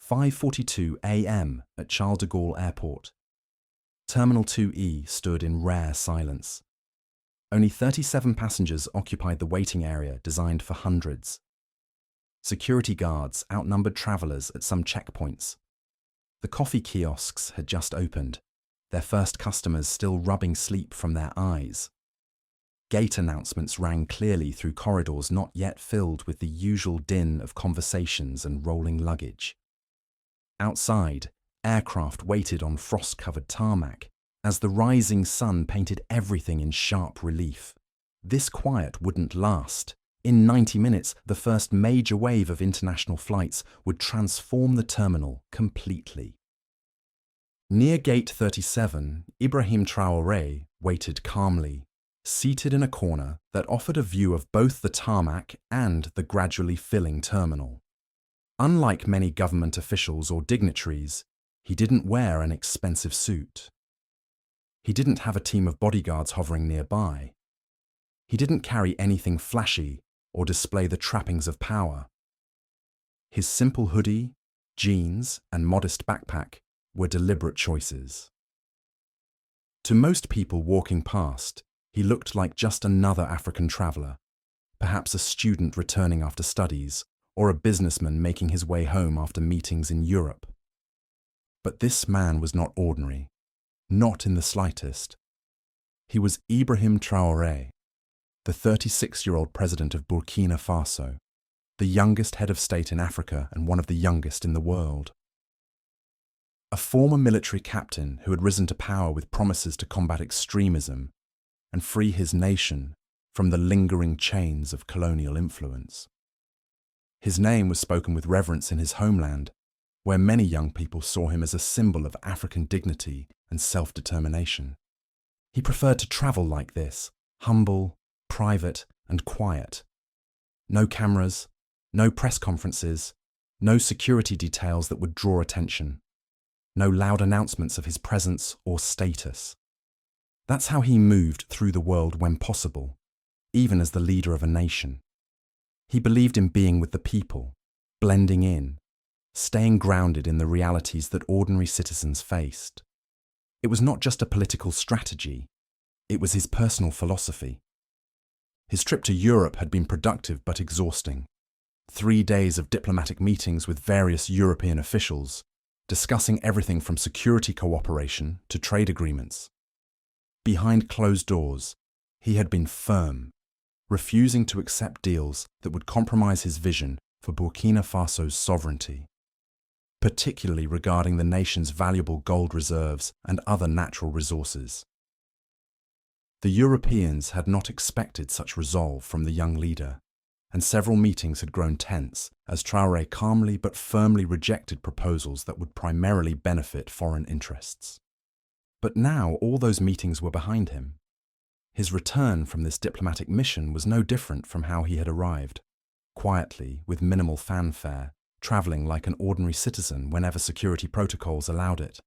5:42 a.m. at Charles de Gaulle Airport. Terminal 2E stood in rare silence. Only 37 passengers occupied the waiting area designed for hundreds. Security guards outnumbered travelers at some checkpoints. The coffee kiosks had just opened, their first customers still rubbing sleep from their eyes. Gate announcements rang clearly through corridors not yet filled with the usual din of conversations and rolling luggage. Outside, aircraft waited on frost-covered tarmac as the rising sun painted everything in sharp relief. This quiet wouldn't last. In 90 minutes, the first major wave of international flights would transform the terminal completely. Near Gate 37, Ibrahim Traoré waited calmly, seated in a corner that offered a view of both the tarmac and the gradually filling terminal. Unlike many government officials or dignitaries, he didn't wear an expensive suit. He didn't have a team of bodyguards hovering nearby. He didn't carry anything flashy or display the trappings of power. His simple hoodie, jeans, and modest backpack were deliberate choices. To most people walking past, he looked like just another African traveller, perhaps a student returning after studies, or a businessman making his way home after meetings in Europe. But this man was not ordinary, not in the slightest. He was Ibrahim Traoré, the 36-year-old president of Burkina Faso, the youngest head of state in Africa and one of the youngest in the world. A former military captain who had risen to power with promises to combat extremism and free his nation from the lingering chains of colonial influence. His name was spoken with reverence in his homeland, where many young people saw him as a symbol of African dignity and self-determination. He preferred to travel like this, humble, private, and quiet. No cameras, no press conferences, no security details that would draw attention, no loud announcements of his presence or status. That's how he moved through the world when possible, even as the leader of a nation. He believed in being with the people, blending in, staying grounded in the realities that ordinary citizens faced. It was not just a political strategy, it was his personal philosophy. His trip to Europe had been productive but exhausting. 3 days of diplomatic meetings with various European officials, discussing everything from security cooperation to trade agreements. Behind closed doors, he had been firm, refusing to accept deals that would compromise his vision for Burkina Faso's sovereignty, particularly regarding the nation's valuable gold reserves and other natural resources. The Europeans had not expected such resolve from the young leader, and several meetings had grown tense as Traoré calmly but firmly rejected proposals that would primarily benefit foreign interests. But now all those meetings were behind him. His return from this diplomatic mission was no different from how he had arrived, quietly, with minimal fanfare, travelling like an ordinary citizen whenever security protocols allowed it.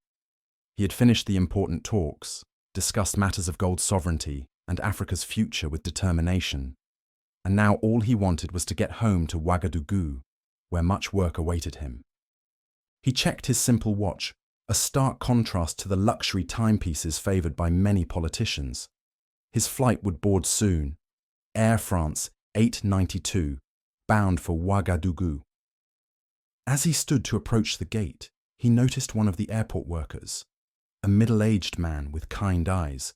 He had finished the important talks, discussed matters of gold sovereignty and Africa's future with determination, and now all he wanted was to get home to Ouagadougou, where much work awaited him. He checked his simple watch, a stark contrast to the luxury timepieces favoured by many politicians. His flight would board soon, Air France 892, bound for Ouagadougou. As he stood to approach the gate, he noticed one of the airport workers, a middle-aged man with kind eyes,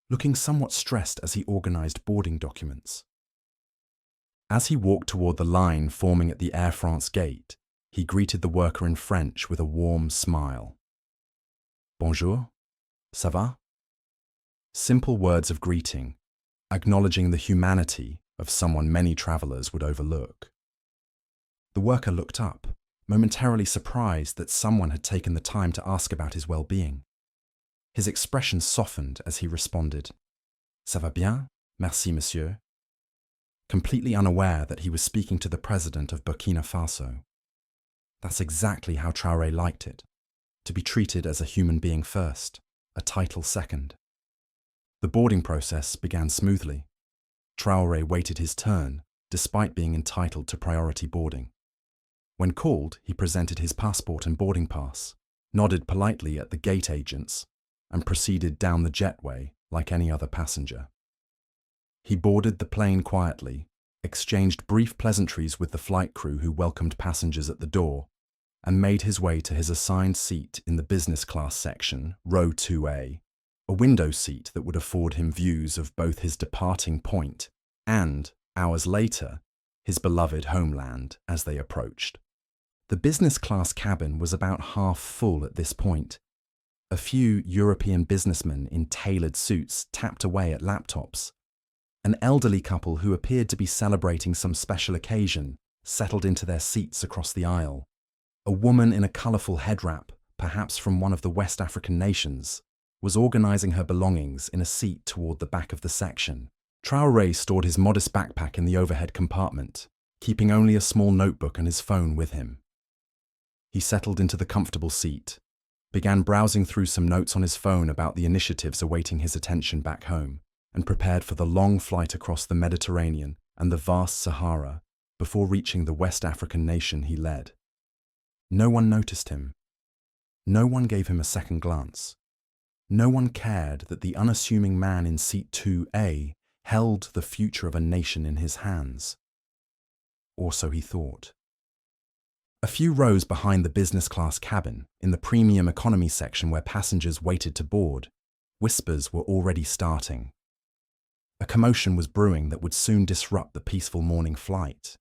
looking somewhat stressed as he organised boarding documents. As he walked toward the line forming at the Air France gate, he greeted the worker in French with a warm smile. Bonjour, ça va? Simple words of greeting, acknowledging the humanity of someone many travellers would overlook. The worker looked up, momentarily surprised that someone had taken the time to ask about his well-being. His expression softened as he responded, Ça va bien, merci monsieur, completely unaware that he was speaking to the President of Burkina Faso. That's exactly how Traoré liked it, to be treated as a human being first, a title second. The boarding process began smoothly. Traoré waited his turn, despite being entitled to priority boarding. When called, he presented his passport and boarding pass, nodded politely at the gate agents, and proceeded down the jetway like any other passenger. He boarded the plane quietly, exchanged brief pleasantries with the flight crew who welcomed passengers at the door, and made his way to his assigned seat in the business class section, row 2A, a window seat that would afford him views of both his departing point and, hours later, his beloved homeland as they approached. The business class cabin was about half full at this point. A few European businessmen in tailored suits tapped away at laptops. An elderly couple who appeared to be celebrating some special occasion settled into their seats across the aisle. A woman in a colourful head wrap, perhaps from one of the West African nations, was organising her belongings in a seat toward the back of the section. Traore stored his modest backpack in the overhead compartment, keeping only a small notebook and his phone with him. He settled into the comfortable seat, began browsing through some notes on his phone about the initiatives awaiting his attention back home, and prepared for the long flight across the Mediterranean and the vast Sahara before reaching the West African nation he led. No one noticed him. No one gave him a second glance. No one cared that the unassuming man in seat 2A held the future of a nation in his hands. Or so he thought. A few rows behind the business class cabin, in the premium economy section where passengers waited to board, whispers were already starting. A commotion was brewing that would soon disrupt the peaceful morning flight.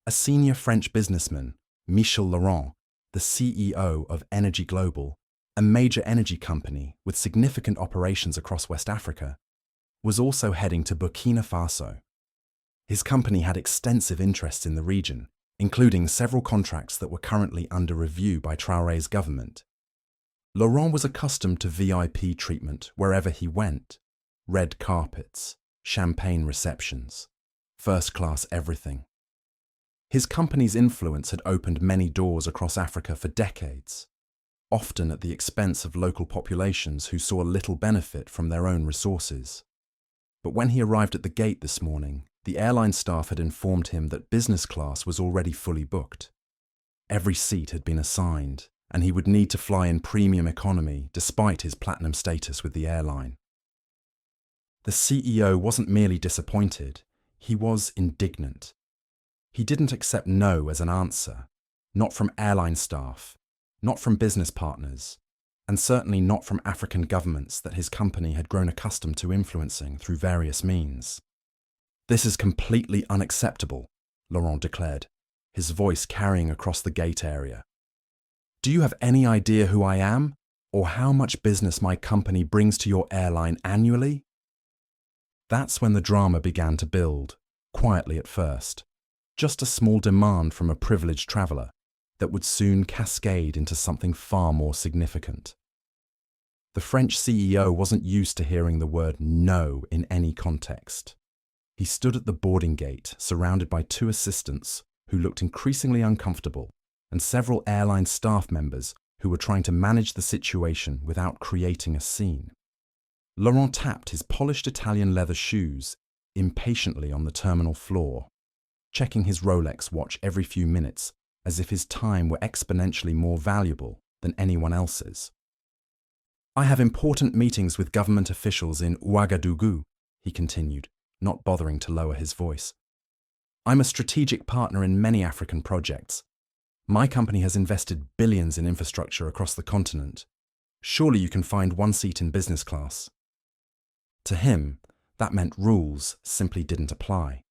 A senior French businessman, Michel Laurent, the CEO of Energy Global, a major energy company with significant operations across West Africa, was also heading to Burkina Faso. His company had extensive interests in the region, including several contracts that were currently under review by Traoré's government. Laurent was accustomed to VIP treatment wherever he went: red carpets, champagne receptions, first-class everything. His company's influence had opened many doors across Africa for decades, often at the expense of local populations who saw little benefit from their own resources. But when he arrived at the gate this morning, the airline staff had informed him that business class was already fully booked. Every seat had been assigned, and he would need to fly in premium economy despite his platinum status with the airline. The CEO wasn't merely disappointed, he was indignant. He didn't accept no as an answer, not from airline staff, not from business partners, and certainly not from African governments that his company had grown accustomed to influencing through various means. "This is completely unacceptable," Laurent declared, his voice carrying across the gate area. "Do you have any idea who I am, or how much business my company brings to your airline annually?" That's when the drama began to build, quietly at first, just a small demand from a privileged traveller that would soon cascade into something far more significant. The French CEO wasn't used to hearing the word no in any context. He stood at the boarding gate, surrounded by two assistants who looked increasingly uncomfortable, and several airline staff members who were trying to manage the situation without creating a scene. Laurent tapped his polished Italian leather shoes impatiently on the terminal floor, checking his Rolex watch every few minutes as if his time were exponentially more valuable than anyone else's. "I have important meetings with government officials in Ouagadougou," he continued, not bothering to lower his voice. "I'm a strategic partner in many African projects. My company has invested billions in infrastructure across the continent. Surely you can find one seat in business class." To him, that meant rules simply didn't apply.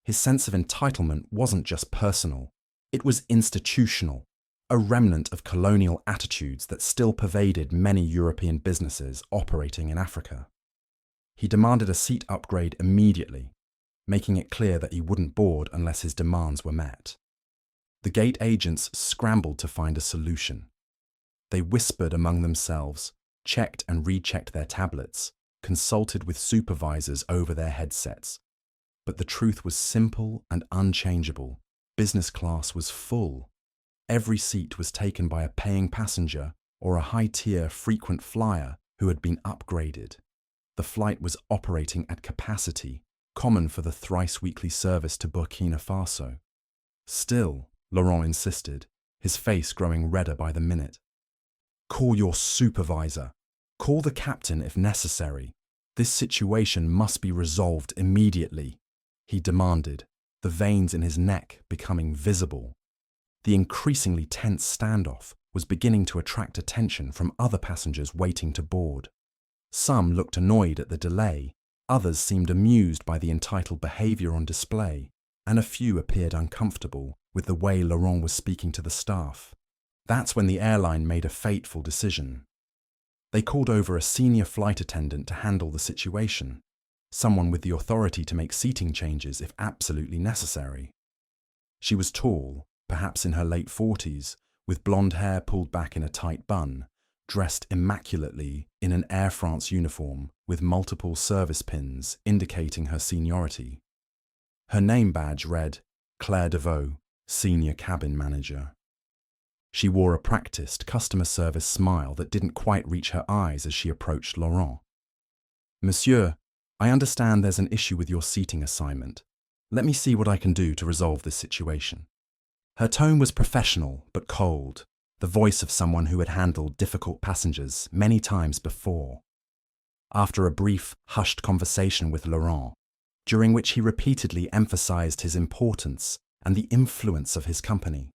His sense of entitlement wasn't just personal, it was institutional, a remnant of colonial attitudes that still pervaded many European businesses operating in Africa. He demanded a seat upgrade immediately, making it clear that he wouldn't board unless his demands were met. The gate agents scrambled to find a solution. They whispered among themselves, checked and rechecked their tablets, consulted with supervisors over their headsets. But the truth was simple and unchangeable. Business class was full. Every seat was taken by a paying passenger or a high-tier frequent flyer who had been upgraded. The flight was operating at capacity, common for the thrice-weekly service to Burkina Faso. Still, Laurent insisted, his face growing redder by the minute. Call your supervisor. Call the captain if necessary. This situation must be resolved immediately, he demanded, the veins in his neck becoming visible. The increasingly tense standoff was beginning to attract attention from other passengers waiting to board. Some looked annoyed at the delay, others seemed amused by the entitled behaviour on display, and a few appeared uncomfortable with the way Laurent was speaking to the staff. That's when the airline made a fateful decision. They called over a senior flight attendant to handle the situation, someone with the authority to make seating changes if absolutely necessary. She was tall, perhaps in her late 40s, with blonde hair pulled back in a tight bun, dressed immaculately in an Air France uniform with multiple service pins indicating her seniority. Her name badge read Claire Deveau, Senior Cabin Manager. She wore a practiced customer service smile that didn't quite reach her eyes as she approached Laurent. Monsieur, I understand there's an issue with your seating assignment. Let me see what I can do to resolve this situation. Her tone was professional but cold, the voice of someone who had handled difficult passengers many times before. After a brief, hushed conversation with Laurent, during which he repeatedly emphasized his importance and the influence of his company,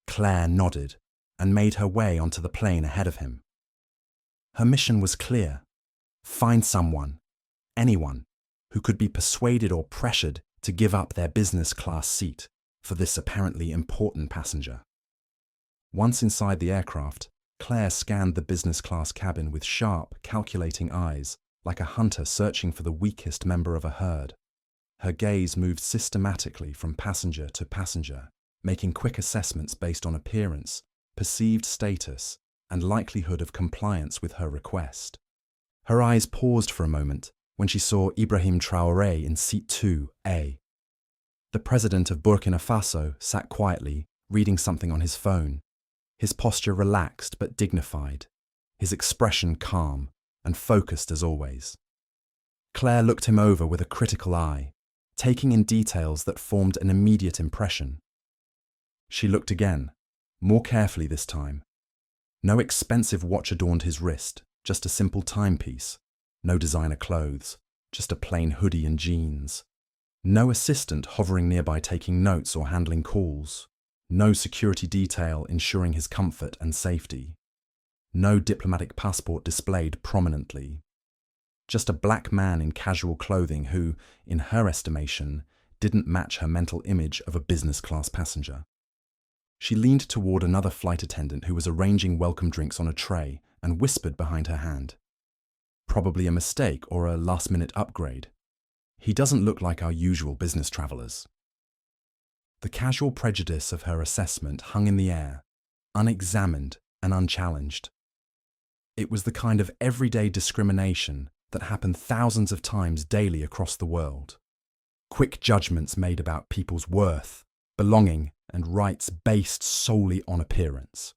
Claire nodded and made her way onto the plane ahead of him. Her mission was clear: find someone, anyone, who could be persuaded or pressured to give up their business class seat for this apparently important passenger. Once inside the aircraft, Claire scanned the business class cabin with sharp, calculating eyes, like a hunter searching for the weakest member of a herd. Her gaze moved systematically from passenger to passenger, making quick assessments based on appearance, perceived status, and likelihood of compliance with her request. Her eyes paused for a moment when she saw Ibrahim Traoré in seat 2A. The President of Burkina Faso sat quietly, reading something on his phone, his posture relaxed but dignified, his expression calm and focused as always. Claire looked him over with a critical eye, taking in details that formed an immediate impression. She looked again, more carefully this time. No expensive watch adorned his wrist, just a simple timepiece. No designer clothes, just a plain hoodie and jeans. No assistant hovering nearby taking notes or handling calls. No security detail ensuring his comfort and safety. No diplomatic passport displayed prominently. Just a black man in casual clothing who, in her estimation, didn't match her mental image of a business-class passenger. She leaned toward another flight attendant who was arranging welcome drinks on a tray and whispered behind her hand. Probably a mistake or a last-minute upgrade. He doesn't look like our usual business travelers. The casual prejudice of her assessment hung in the air, unexamined and unchallenged. It was the kind of everyday discrimination that happened thousands of times daily across the world. Quick judgments made about people's worth, belonging, and rights based solely on appearance.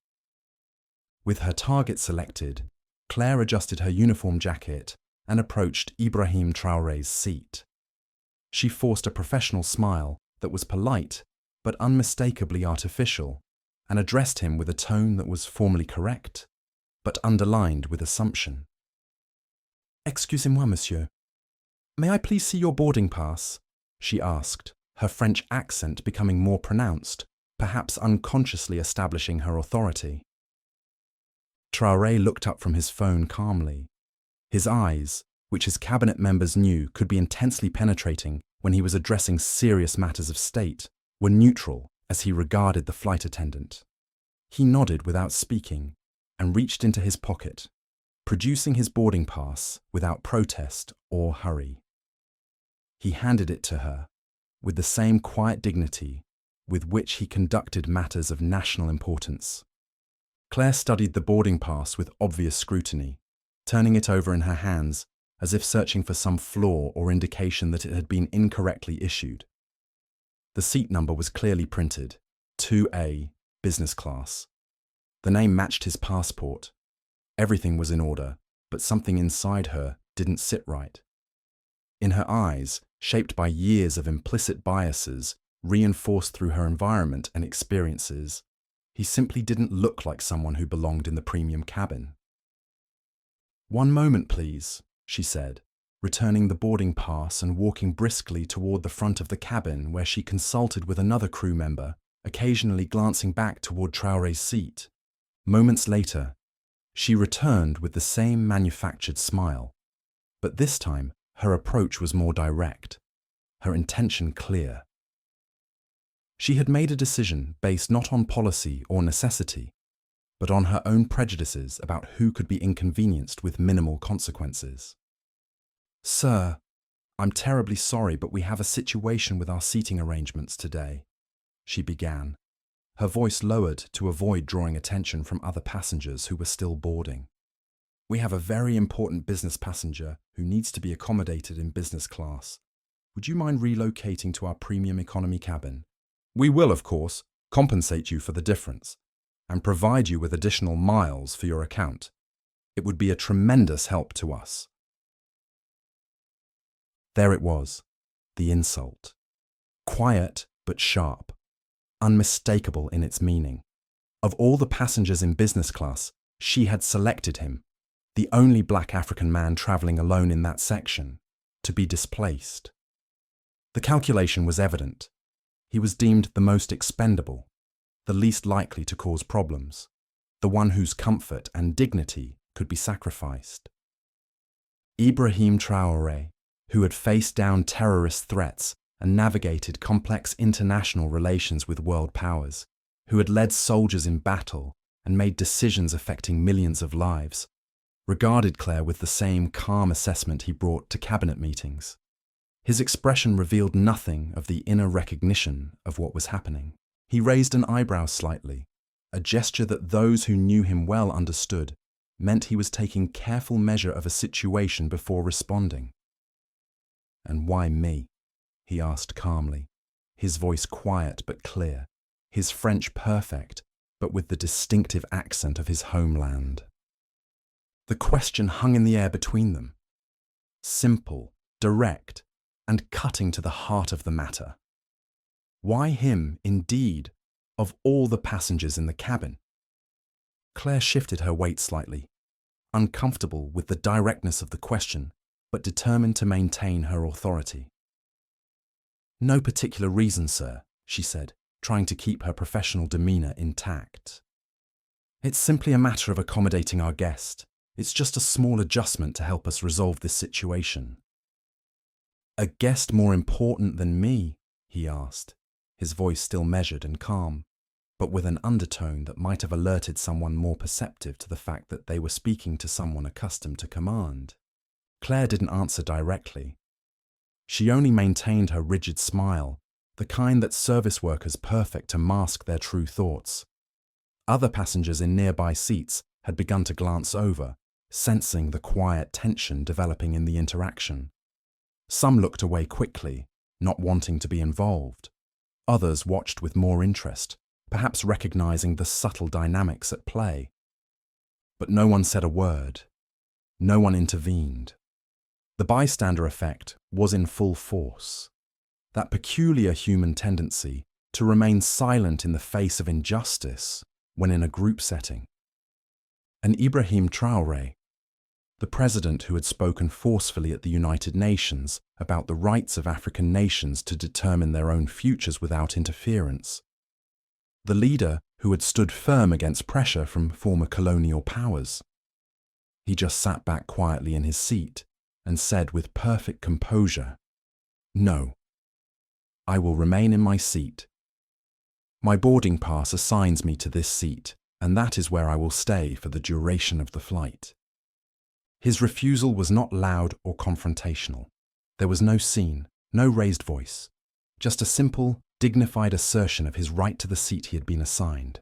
With her target selected, Claire adjusted her uniform jacket and approached Ibrahim Traoré's seat. She forced a professional smile that was polite but unmistakably artificial, and addressed him with a tone that was formally correct, but underlined with assumption. "Excusez-moi, monsieur. May I please see your boarding pass?" she asked, her French accent becoming more pronounced, perhaps unconsciously establishing her authority. Traoré looked up from his phone calmly. His eyes, which his cabinet members knew could be intensely penetrating when he was addressing serious matters of state, were neutral as he regarded the flight attendant. He nodded without speaking and reached into his pocket, producing his boarding pass without protest or hurry. He handed it to her with the same quiet dignity with which he conducted matters of national importance. Claire studied the boarding pass with obvious scrutiny, turning it over in her hands as if searching for some flaw or indication that it had been incorrectly issued. The seat number was clearly printed, 2A, business class. The name matched his passport. Everything was in order, but something inside her didn't sit right. In her eyes, shaped by years of implicit biases, reinforced through her environment and experiences, he simply didn't look like someone who belonged in the premium cabin. "One moment, please," she said, returning the boarding pass and walking briskly toward the front of the cabin where she consulted with another crew member, occasionally glancing back toward Traore's seat. Moments later, she returned with the same manufactured smile, but this time her approach was more direct, her intention clear. She had made a decision based not on policy or necessity, but on her own prejudices about who could be inconvenienced with minimal consequences. "Sir, I'm terribly sorry, but we have a situation with our seating arrangements today," she began, her voice lowered to avoid drawing attention from other passengers who were still boarding. "We have a very important business passenger who needs to be accommodated in business class. Would you mind relocating to our premium economy cabin? We will, of course, compensate you for the difference and provide you with additional miles for your account. It would be a tremendous help to us." There it was, the insult. Quiet but sharp, unmistakable in its meaning. Of all the passengers in business class, she had selected him, the only black African man traveling alone in that section, to be displaced. The calculation was evident. He was deemed the most expendable, the least likely to cause problems, the one whose comfort and dignity could be sacrificed. Ibrahim Traoré, who had faced down terrorist threats and navigated complex international relations with world powers, who had led soldiers in battle and made decisions affecting millions of lives, regarded Claire with the same calm assessment he brought to cabinet meetings. His expression revealed nothing of the inner recognition of what was happening. He raised an eyebrow slightly, a gesture that those who knew him well understood meant he was taking careful measure of a situation before responding. "And why me?" he asked calmly, his voice quiet but clear, his French perfect, but with the distinctive accent of his homeland. The question hung in the air between them, simple, direct, and cutting to the heart of the matter. Why him, indeed, of all the passengers in the cabin? Claire shifted her weight slightly, uncomfortable with the directness of the question, but determined to maintain her authority. "No particular reason, sir," she said, trying to keep her professional demeanour intact. "It's simply a matter of accommodating our guest. It's just a small adjustment to help us resolve this situation." "A guest more important than me?" he asked, his voice still measured and calm, but with an undertone that might have alerted someone more perceptive to the fact that they were speaking to someone accustomed to command. Claire didn't answer directly. She only maintained her rigid smile, the kind that service workers perfect to mask their true thoughts. Other passengers in nearby seats had begun to glance over, sensing the quiet tension developing in the interaction. Some looked away quickly, not wanting to be involved. Others watched with more interest, perhaps recognizing the subtle dynamics at play. But no one said a word. No one intervened. The bystander effect was in full force. That peculiar human tendency to remain silent in the face of injustice when in a group setting. And Ibrahim Traoré, the president who had spoken forcefully at the United Nations about the rights of African nations to determine their own futures without interference. The leader who had stood firm against pressure from former colonial powers. He just sat back quietly in his seat and said with perfect composure, "No, I will remain in my seat. My boarding pass assigns me to this seat, and that is where I will stay for the duration of the flight." His refusal was not loud or confrontational. There was no scene, no raised voice, just a simple, dignified assertion of his right to the seat he had been assigned.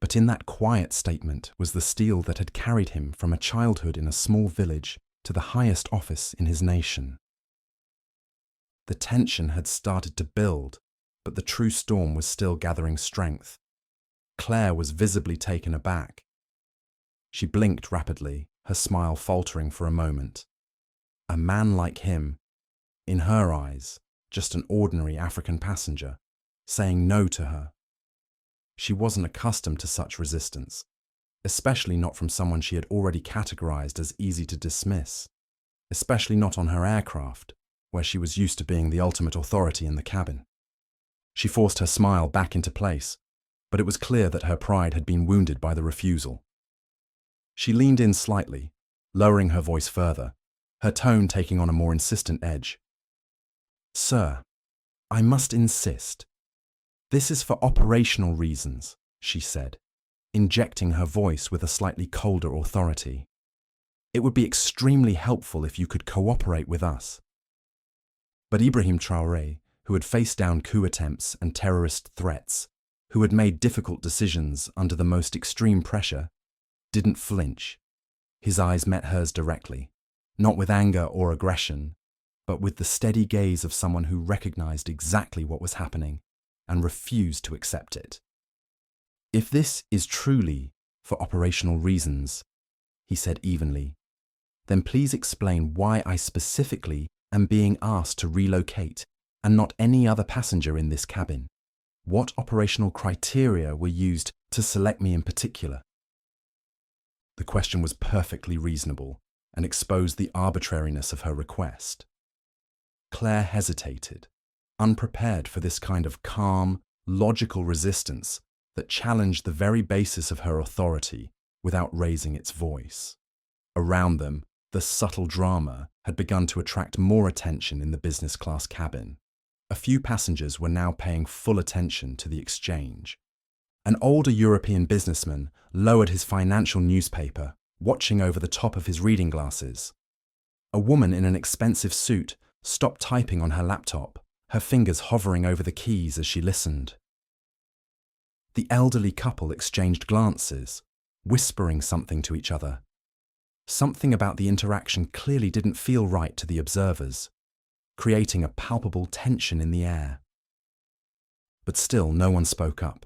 But in that quiet statement was the steel that had carried him from a childhood in a small village to the highest office in his nation. The tension had started to build, but the true storm was still gathering strength. Claire was visibly taken aback. She blinked rapidly, her smile faltering for a moment. A man like him, in her eyes, just an ordinary African passenger, saying no to her. She wasn't accustomed to such resistance, especially not from someone she had already categorized as easy to dismiss, especially not on her aircraft, where she was used to being the ultimate authority in the cabin. She forced her smile back into place, but it was clear that her pride had been wounded by the refusal. She leaned in slightly, lowering her voice further, her tone taking on a more insistent edge. "Sir, I must insist. This is for operational reasons," she said, injecting her voice with a slightly colder authority. "It would be extremely helpful if you could cooperate with us." But Ibrahim Traoré, who had faced down coup attempts and terrorist threats, who had made difficult decisions under the most extreme pressure, didn't flinch. His eyes met hers directly, not with anger or aggression, but with the steady gaze of someone who recognized exactly what was happening and refused to accept it. "If this is truly for operational reasons," he said evenly, "then please explain why I specifically am being asked to relocate and not any other passenger in this cabin. What operational criteria were used to select me in particular?" The question was perfectly reasonable and exposed the arbitrariness of her request. Claire hesitated, unprepared for this kind of calm, logical resistance that challenged the very basis of her authority without raising its voice. Around them, the subtle drama had begun to attract more attention in the business class cabin. A few passengers were now paying full attention to the exchange. An older European businessman lowered his financial newspaper, watching over the top of his reading glasses. A woman in an expensive suit stopped typing on her laptop, her fingers hovering over the keys as she listened. The elderly couple exchanged glances, whispering something to each other. Something about the interaction clearly didn't feel right to the observers, creating a palpable tension in the air. But still, no one spoke up.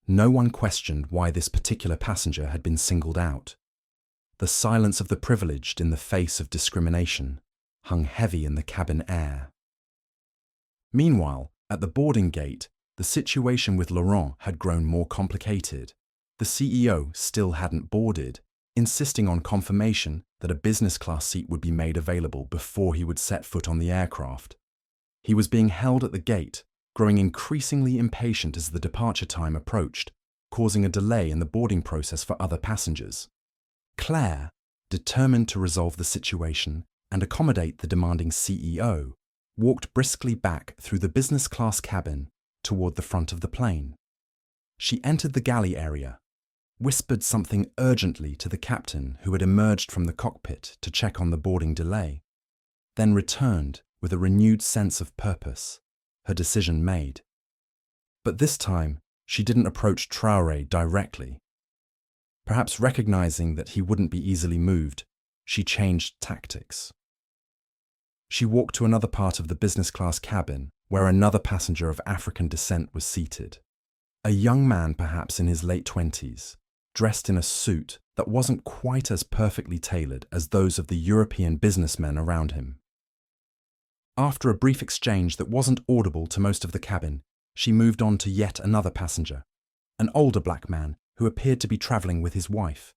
No one questioned why this particular passenger had been singled out. The silence of the privileged in the face of discrimination hung heavy in the cabin air. Meanwhile, at the boarding gate, the situation with Laurent had grown more complicated. The CEO still hadn't boarded, insisting on confirmation that a business class seat would be made available before he would set foot on the aircraft. He was being held at the gate, growing increasingly impatient as the departure time approached, causing a delay in the boarding process for other passengers. Claire, determined to resolve the situation and accommodate the demanding CEO, walked briskly back through the business class cabin toward the front of the plane. She entered the galley area, whispered something urgently to the captain who had emerged from the cockpit to check on the boarding delay, then returned with a renewed sense of purpose, her decision made. But this time, she didn't approach Traore directly. Perhaps recognizing that he wouldn't be easily moved, she changed tactics. She walked to another part of the business class cabin where another passenger of African descent was seated. A young man, perhaps in his late 20s, dressed in a suit that wasn't quite as perfectly tailored as those of the European businessmen around him. After a brief exchange that wasn't audible to most of the cabin, she moved on to yet another passenger, an older black man who appeared to be traveling with his wife.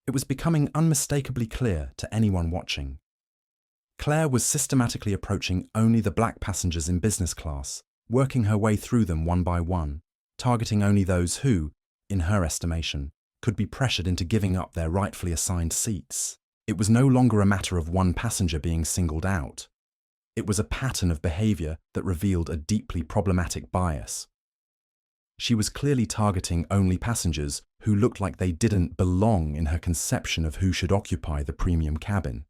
It was becoming unmistakably clear to anyone watching. Claire was systematically approaching only the black passengers in business class, working her way through them one by one, targeting only those who, in her estimation, could be pressured into giving up their rightfully assigned seats. It was no longer a matter of one passenger being singled out. It was a pattern of behavior that revealed a deeply problematic bias. She was clearly targeting only passengers who looked like they didn't belong in her conception of who should occupy the premium cabin.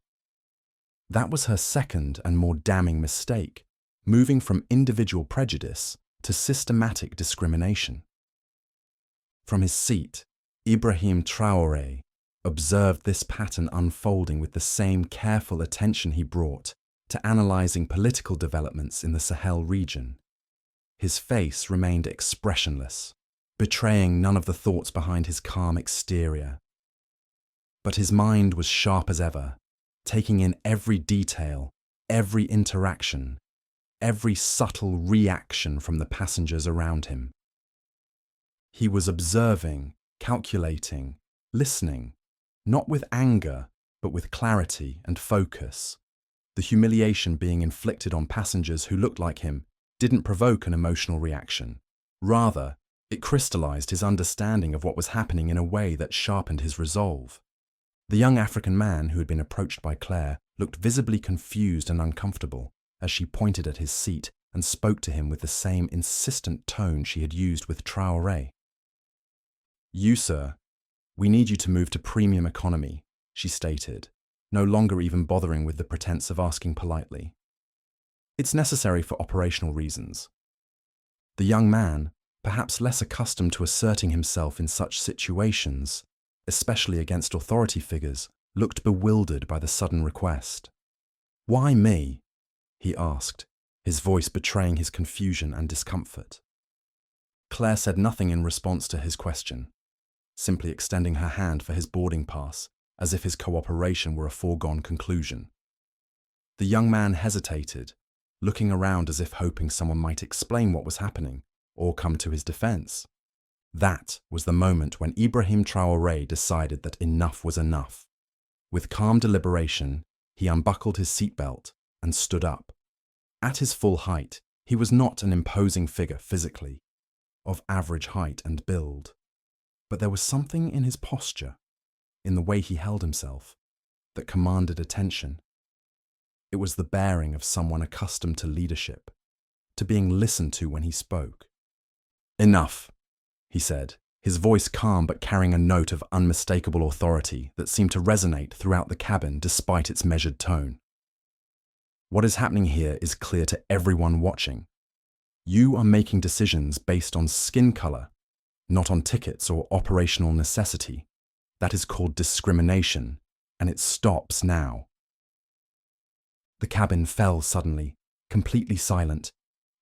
That was her second and more damning mistake, moving from individual prejudice to systematic discrimination. From his seat, Ibrahim Traoré observed this pattern unfolding with the same careful attention he brought to analyzing political developments in the Sahel region. His face remained expressionless, betraying none of the thoughts behind his calm exterior. But his mind was sharp as ever, taking in every detail, every interaction, every subtle reaction from the passengers around him. He was observing, calculating, listening, not with anger, but with clarity and focus. The humiliation being inflicted on passengers who looked like him didn't provoke an emotional reaction. Rather, it crystallized his understanding of what was happening in a way that sharpened his resolve. The young African man who had been approached by Claire looked visibly confused and uncomfortable as she pointed at his seat and spoke to him with the same insistent tone she had used with Traore. "You, sir, we need you to move to premium economy," she stated, no longer even bothering with the pretense of asking politely. "It's necessary for operational reasons." The young man, perhaps less accustomed to asserting himself in such situations, especially against authority figures, looked bewildered by the sudden request. "Why me?" he asked, his voice betraying his confusion and discomfort. Claire said nothing in response to his question, simply extending her hand for his boarding pass, as if his cooperation were a foregone conclusion. The young man hesitated, looking around as if hoping someone might explain what was happening or come to his defense. That was the moment when Ibrahim Traoré decided that enough was enough. With calm deliberation, he unbuckled his seatbelt and stood up. At his full height, he was not an imposing figure physically, of average height and build. But there was something in his posture, in the way he held himself, that commanded attention. It was the bearing of someone accustomed to leadership, to being listened to when he spoke. "Enough," he said, his voice calm but carrying a note of unmistakable authority that seemed to resonate throughout the cabin despite its measured tone. "What is happening here is clear to everyone watching. You are making decisions based on skin color, not on tickets or operational necessity. That is called discrimination, and it stops now." The cabin fell suddenly, completely silent.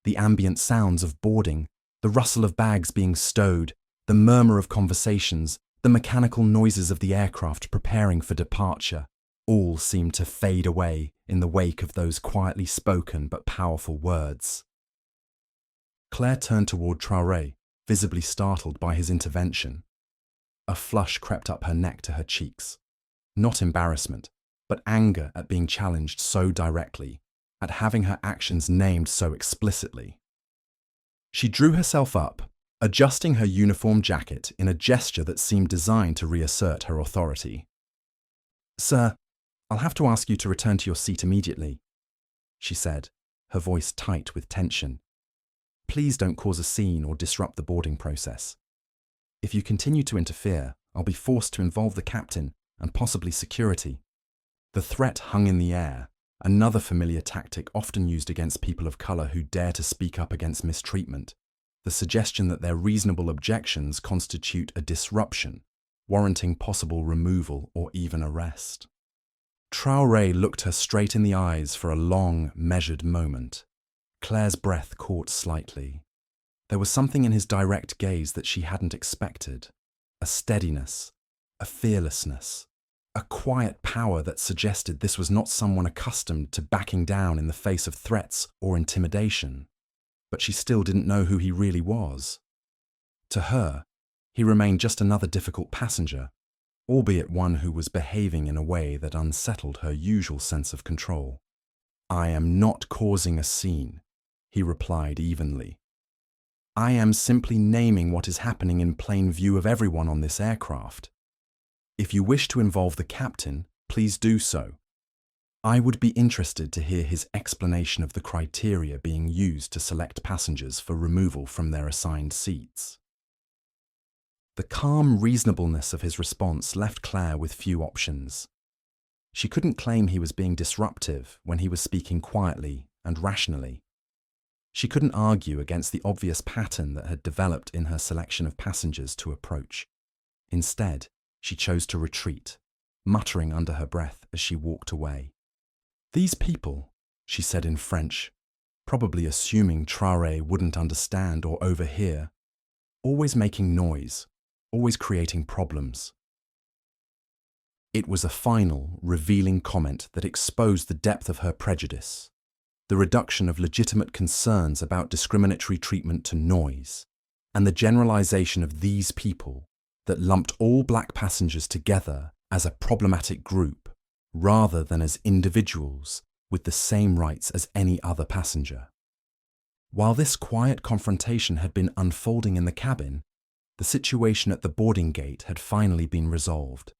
The ambient sounds of boarding, the rustle of bags being stowed, the murmur of conversations, the mechanical noises of the aircraft preparing for departure, all seemed to fade away in the wake of those quietly spoken but powerful words. Claire turned toward Traoré, visibly startled by his intervention. A flush crept up her neck to her cheeks. Not embarrassment, but anger at being challenged so directly, at having her actions named so explicitly. She drew herself up, adjusting her uniform jacket in a gesture that seemed designed to reassert her authority. "Sir, I'll have to ask you to return to your seat immediately," she said, her voice tight with tension. "Please don't cause a scene or disrupt the boarding process. If you continue to interfere, I'll be forced to involve the captain and possibly security." The threat hung in the air, another familiar tactic often used against people of color who dare to speak up against mistreatment, the suggestion that their reasonable objections constitute a disruption, warranting possible removal or even arrest. Traoré looked her straight in the eyes for a long, measured moment. Claire's breath caught slightly. There was something in his direct gaze that she hadn't expected, a steadiness, a fearlessness, a quiet power that suggested this was not someone accustomed to backing down in the face of threats or intimidation. But she still didn't know who he really was. To her, he remained just another difficult passenger, albeit one who was behaving in a way that unsettled her usual sense of control. "I am not causing a scene," he replied evenly. "I am simply naming what is happening in plain view of everyone on this aircraft. If you wish to involve the captain, please do so. I would be interested to hear his explanation of the criteria being used to select passengers for removal from their assigned seats." The calm reasonableness of his response left Claire with few options. She couldn't claim he was being disruptive when he was speaking quietly and rationally. She couldn't argue against the obvious pattern that had developed in her selection of passengers to approach. Instead, she chose to retreat, muttering under her breath as she walked away. "These people," she said in French, probably assuming Traoré wouldn't understand or overhear, "always making noise, always creating problems." It was a final, revealing comment that exposed the depth of her prejudice. the reduction of legitimate concerns about discriminatory treatment to noise, and the generalization of these people that lumped all black passengers together as a problematic group rather than as individuals with the same rights as any other passenger. While this quiet confrontation had been unfolding in the cabin, the situation at the boarding gate had finally been resolved.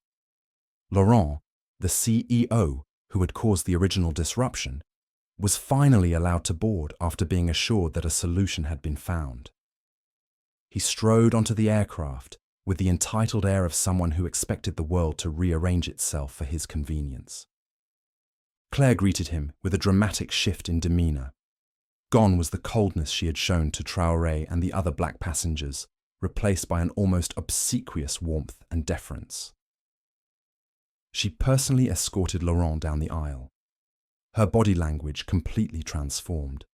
Laurent, the CEO who had caused the original disruption, was finally allowed to board after being assured that a solution had been found. He strode onto the aircraft with the entitled air of someone who expected the world to rearrange itself for his convenience. Claire greeted him with a dramatic shift in demeanour. Gone was the coldness she had shown to Traoré and the other black passengers, replaced by an almost obsequious warmth and deference. She personally escorted Laurent down the aisle, her body language completely transformed.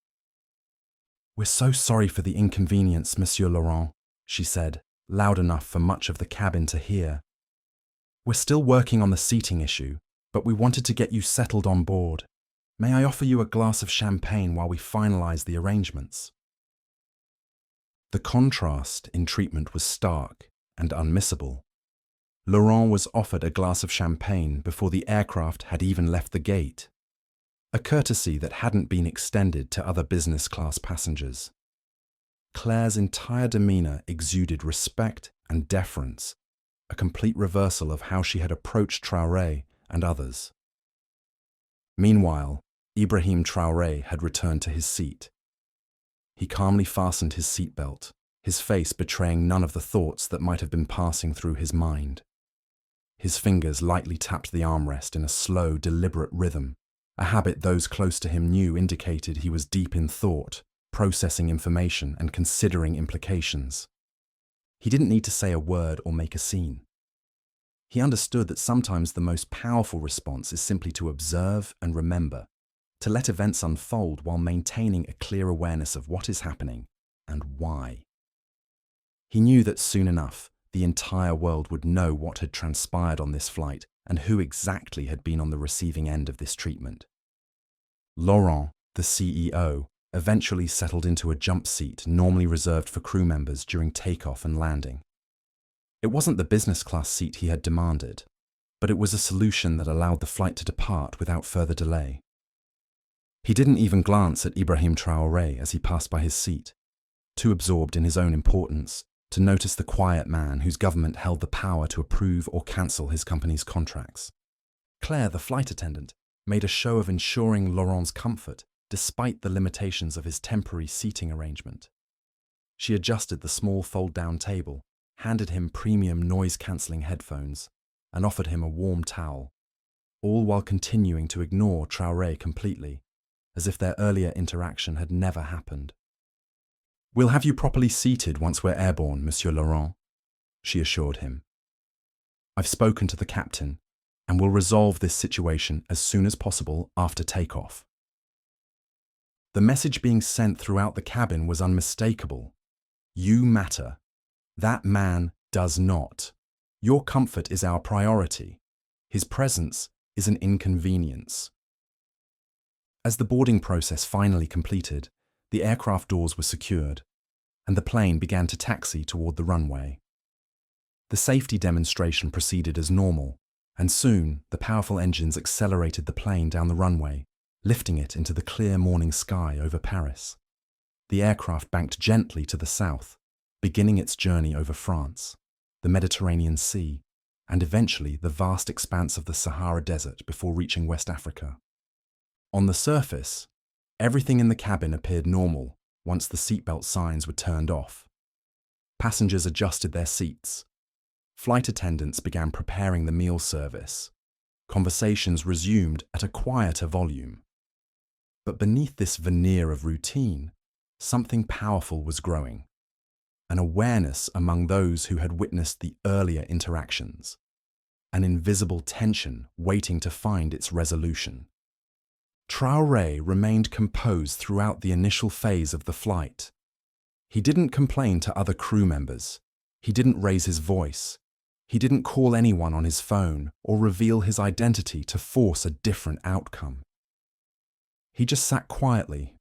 "We're so sorry for the inconvenience, Monsieur Laurent," she said, loud enough for much of the cabin to hear. "We're still working on the seating issue, but we wanted to get you settled on board. May I offer you a glass of champagne while we finalize the arrangements?" The contrast in treatment was stark and unmissable. Laurent was offered a glass of champagne before the aircraft had even left the gate, a courtesy that hadn't been extended to other business class passengers. Claire's entire demeanour exuded respect and deference, a complete reversal of how she had approached Traoré and others. Meanwhile, Ibrahim Traoré had returned to his seat. He calmly fastened his seatbelt, his face betraying none of the thoughts that might have been passing through his mind. His fingers lightly tapped the armrest in a slow, deliberate rhythm, a habit those close to him knew indicated he was deep in thought, processing information and considering implications. He didn't need to say a word or make a scene. He understood that sometimes the most powerful response is simply to observe and remember, to let events unfold while maintaining a clear awareness of what is happening and why. He knew that soon enough, the entire world would know what had transpired on this flight and who exactly had been on the receiving end of this treatment. Laurent, the CEO, eventually settled into a jump seat normally reserved for crew members during takeoff and landing. It wasn't the business class seat he had demanded, but it was a solution that allowed the flight to depart without further delay. He didn't even glance at Ibrahim Traoré as he passed by his seat, too absorbed in his own importance to notice the quiet man whose government held the power to approve or cancel his company's contracts. Claire, the flight attendant, made a show of ensuring Laurent's comfort despite the limitations of his temporary seating arrangement. She adjusted the small fold-down table, handed him premium noise-cancelling headphones, and offered him a warm towel, all while continuing to ignore Traoré completely, as if their earlier interaction had never happened. "We'll have you properly seated once we're airborne, Monsieur Laurent," she assured him. "I've spoken to the captain, and we'll resolve this situation as soon as possible after takeoff." The message being sent throughout the cabin was unmistakable. You matter. That man does not. Your comfort is our priority. His presence is an inconvenience. As the boarding process finally completed, the aircraft doors were secured, and the plane began to taxi toward the runway. The safety demonstration proceeded as normal, and soon the powerful engines accelerated the plane down the runway, lifting it into the clear morning sky over Paris. The aircraft banked gently to the south, beginning its journey over France, the Mediterranean Sea, and eventually the vast expanse of the Sahara Desert before reaching West Africa. On the surface, everything in the cabin appeared normal once the seatbelt signs were turned off. Passengers adjusted their seats. Flight attendants began preparing the meal service. Conversations resumed at a quieter volume. But beneath this veneer of routine, something powerful was growing. An awareness among those who had witnessed the earlier interactions. An invisible tension waiting to find its resolution. Traoré remained composed throughout the initial phase of the flight. He didn't complain to other crew members. He didn't raise his voice. He didn't call anyone on his phone or reveal his identity to force a different outcome. He just sat quietly,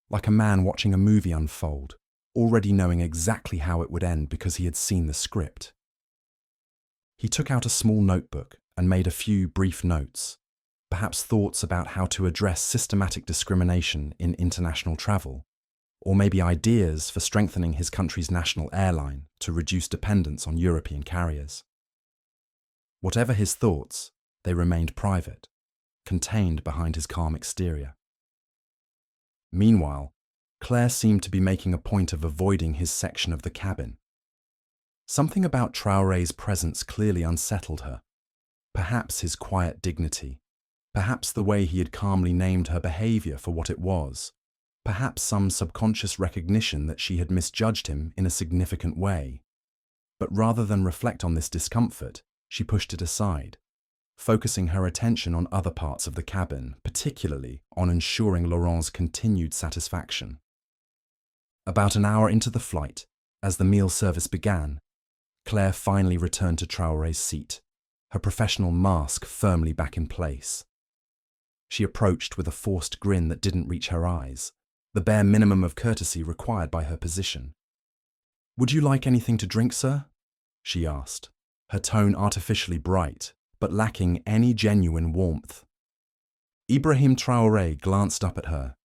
like a man watching a movie unfold, already knowing exactly how it would end because he had seen the script. He took out a small notebook and made a few brief notes, perhaps thoughts about how to address systematic discrimination in international travel, or maybe ideas for strengthening his country's national airline to reduce dependence on European carriers. Whatever his thoughts, they remained private, contained behind his calm exterior. Meanwhile, Claire seemed to be making a point of avoiding his section of the cabin. Something about Traoré's presence clearly unsettled her. Perhaps his quiet dignity, perhaps the way he had calmly named her behavior for what it was, perhaps some subconscious recognition that she had misjudged him in a significant way. But rather than reflect on this discomfort, she pushed it aside, focusing her attention on other parts of the cabin, particularly on ensuring Laurent's continued satisfaction. About an hour into the flight, as the meal service began, Claire finally returned to Traoré's seat, her professional mask firmly back in place. She approached with a forced grin that didn't reach her eyes, the bare minimum of courtesy required by her position. "Would you like anything to drink, sir?" she asked, her tone artificially bright, but lacking any genuine warmth. Ibrahim Traoré glanced up at her,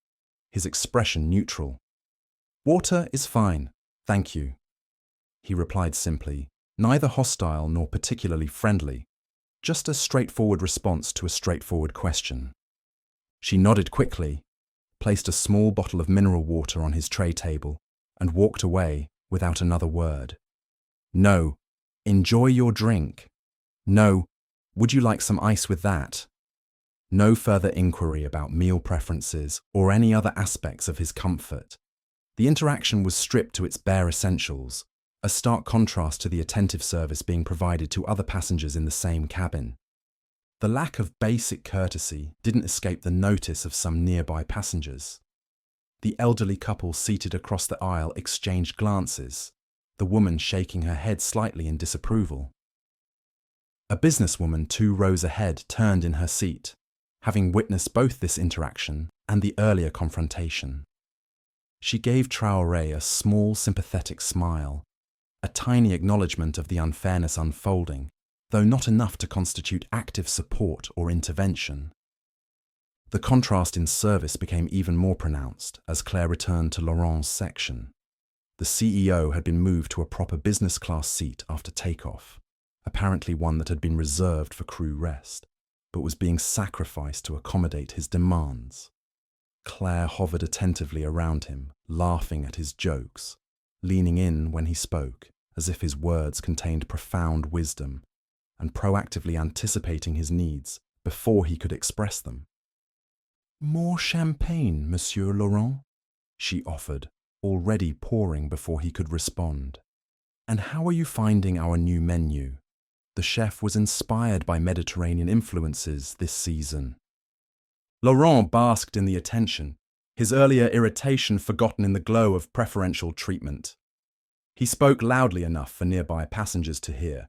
his expression neutral. "Water is fine, thank you," he replied simply, neither hostile nor particularly friendly, just a straightforward response to a straightforward question. She nodded quickly, placed a small bottle of mineral water on his tray table, and walked away without another word. "No, enjoy your drink. No, would you like some ice with that?" No further inquiry about meal preferences or any other aspects of his comfort. The interaction was stripped to its bare essentials, a stark contrast to the attentive service being provided to other passengers in the same cabin. The lack of basic courtesy didn't escape the notice of some nearby passengers. The elderly couple seated across the aisle exchanged glances, the woman shaking her head slightly in disapproval. A businesswoman 2 rows ahead turned in her seat, having witnessed both this interaction and the earlier confrontation. She gave Traoré a small, sympathetic smile, a tiny acknowledgement of the unfairness unfolding, though not enough to constitute active support or intervention. The contrast in service became even more pronounced as Claire returned to Laurent's section. The CEO had been moved to a proper business class seat after takeoff, apparently one that had been reserved for crew rest, but was being sacrificed to accommodate his demands. Claire hovered attentively around him, laughing at his jokes, leaning in when he spoke, as if his words contained profound wisdom, and proactively anticipating his needs before he could express them. "More champagne, Monsieur Laurent?" she offered, already pouring before he could respond. "And how are you finding our new menu? The chef was inspired by Mediterranean influences this season." Laurent basked in the attention, his earlier irritation forgotten in the glow of preferential treatment. He spoke loudly enough for nearby passengers to hear,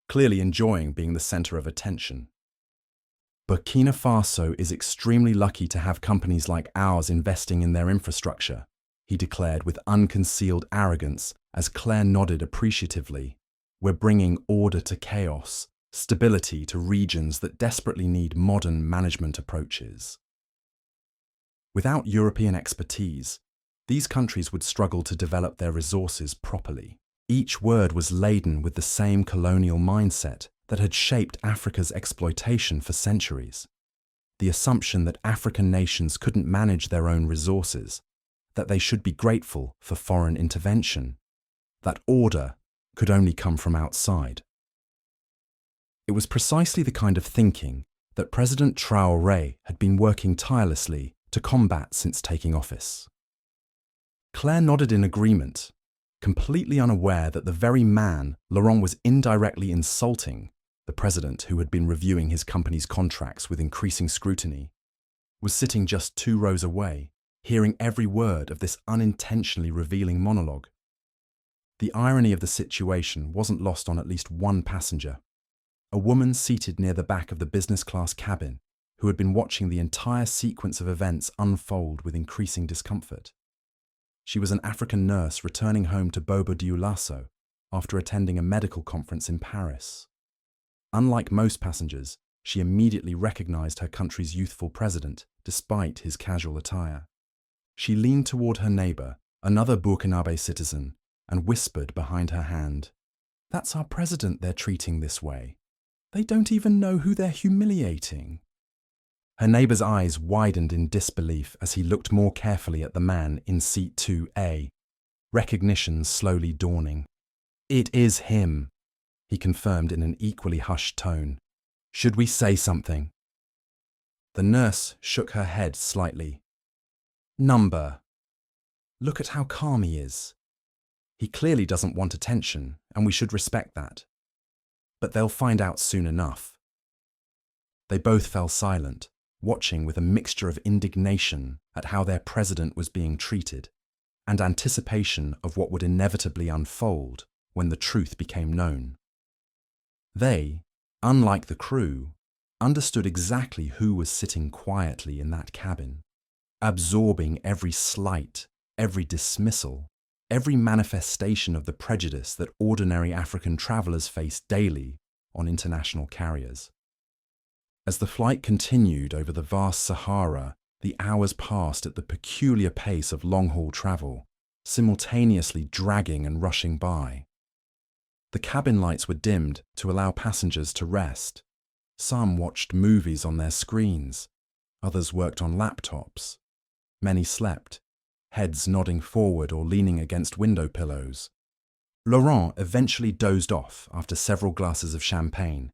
clearly enjoying being the center of attention. "Burkina Faso is extremely lucky to have companies like ours investing in their infrastructure," he declared with unconcealed arrogance as Claire nodded appreciatively. "We're bringing order to chaos, stability to regions that desperately need modern management approaches." Without European expertise, these countries would struggle to develop their resources properly. Each word was laden with the same colonial mindset that had shaped Africa's exploitation for centuries. The assumption that African nations couldn't manage their own resources, that they should be grateful for foreign intervention, that order could only come from outside. It was precisely the kind of thinking that President Traoré had been working tirelessly to combat since taking office. Claire nodded in agreement, completely unaware that the very man Laurent was indirectly insulting, the president who had been reviewing his company's contracts with increasing scrutiny, was sitting just 2 rows away, hearing every word of this unintentionally revealing monologue. The irony of the situation wasn't lost on at least one passenger, a woman seated near the back of the business class cabin, who had been watching the entire sequence of events unfold with increasing discomfort. She was an African nurse returning home to Bobo-Dioulasso after attending a medical conference in Paris. Unlike most passengers, she immediately recognized her country's youthful president, despite his casual attire. She leaned toward her neighbor, another Burkinabe citizen, and whispered behind her hand, "That's our president they're treating this way. They don't even know who they're humiliating." Her neighbor's eyes widened in disbelief as he looked more carefully at the man in seat 2A, recognition slowly dawning. "It is him," he confirmed in an equally hushed tone. "Should we say something?" The nurse shook her head slightly. "Number. Look at how calm he is. He clearly doesn't want attention, and we should respect that. But they'll find out soon enough." They both fell silent, watching with a mixture of indignation at how their president was being treated, and anticipation of what would inevitably unfold when the truth became known. They, unlike the crew, understood exactly who was sitting quietly in that cabin, absorbing every slight, every dismissal, every manifestation of the prejudice that ordinary African travelers face daily on international carriers. As the flight continued over the vast Sahara, the hours passed at the peculiar pace of long-haul travel, simultaneously dragging and rushing by. The cabin lights were dimmed to allow passengers to rest. Some watched movies on their screens, others worked on laptops. Many slept, heads nodding forward or leaning against window pillows. Laurent eventually dozed off after several glasses of champagne,